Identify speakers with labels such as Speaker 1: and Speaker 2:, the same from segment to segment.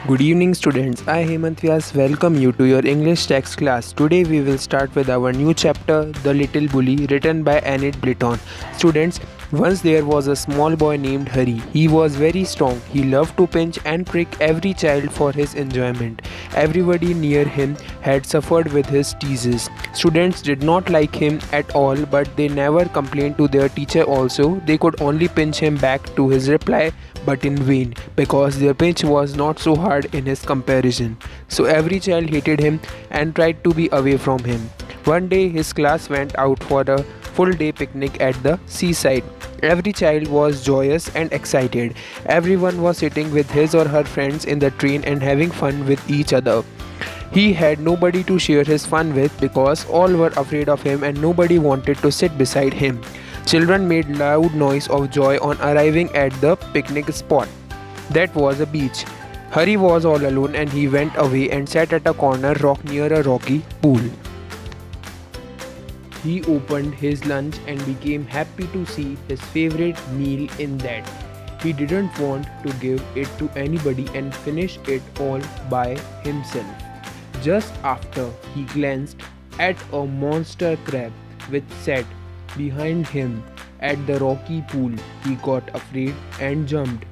Speaker 1: Good evening students, I Hemant Vyas welcome you to your English text class. Today we will start with our new chapter, The Little Bully, written by Enid Blyton. Students, once there was a small boy named Hari. He was very strong. He loved to pinch and prick every child for his enjoyment. Everybody near him had suffered with his teases. Students did not like him at all, but they never complained to their teacher also. They could only pinch him back to his reply, but in vain, because their pinch was not so hard in his comparison. So every child hated him and tried to be away from him. One day his class went out for a full day picnic at the seaside. Every child was joyous and excited. Everyone was sitting with his or her friends in the train and having fun with each other. He had nobody to share his fun with because all were afraid of him and nobody wanted to sit beside him. Children made loud noise of joy on arriving at the picnic spot. That was a beach. Hari was all alone and he went away and sat at a corner rock near a rocky pool. He opened his lunch and became happy to see his favorite meal in that. He didn't want to give it to anybody and finish it all by himself. Just after he glanced at a monster crab which sat behind him at the rocky pool, he got afraid and jumped.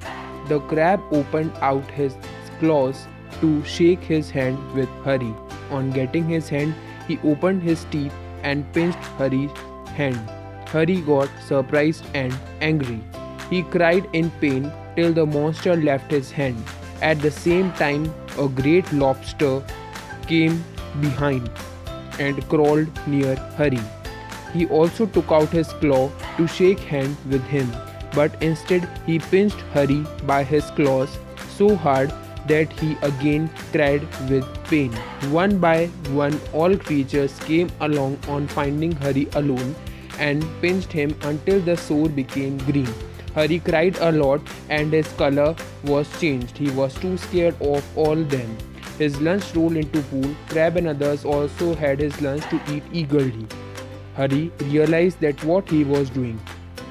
Speaker 1: The crab opened out his claws to shake his hand with Hari. On getting his hand, he opened his teeth and pinched Hari's hand. Hari got surprised and angry. He cried in pain till the monster left his hand. At the same time, a great lobster came behind and crawled near Hari. He also took out his claw to shake hands with him, but instead he pinched Hari by his claws so hard that he again cried with pain. One by one, all creatures came along on finding Hari alone and pinched him until the sore became green. Hari cried a lot and his color was changed. He was too scared of all them. His lunch rolled into pool. Crab and others also had his lunch to eat eagerly. Hari realized that what he was doing.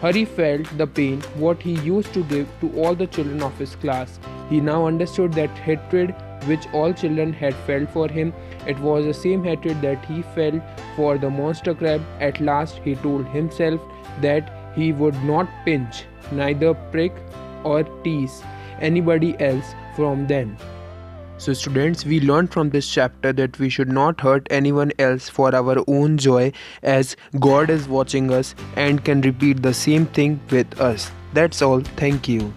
Speaker 1: Hari felt the pain what he used to give to all the children of his class. He now understood that hatred which all children had felt for him. It was the same hatred that he felt for the monster crab. At last he told himself that he would not pinch, neither prick or tease anybody else from then. So students, we learned from this chapter that we should not hurt anyone else for our own joy, as God is watching us and can repeat the same thing with us. That's all. Thank you.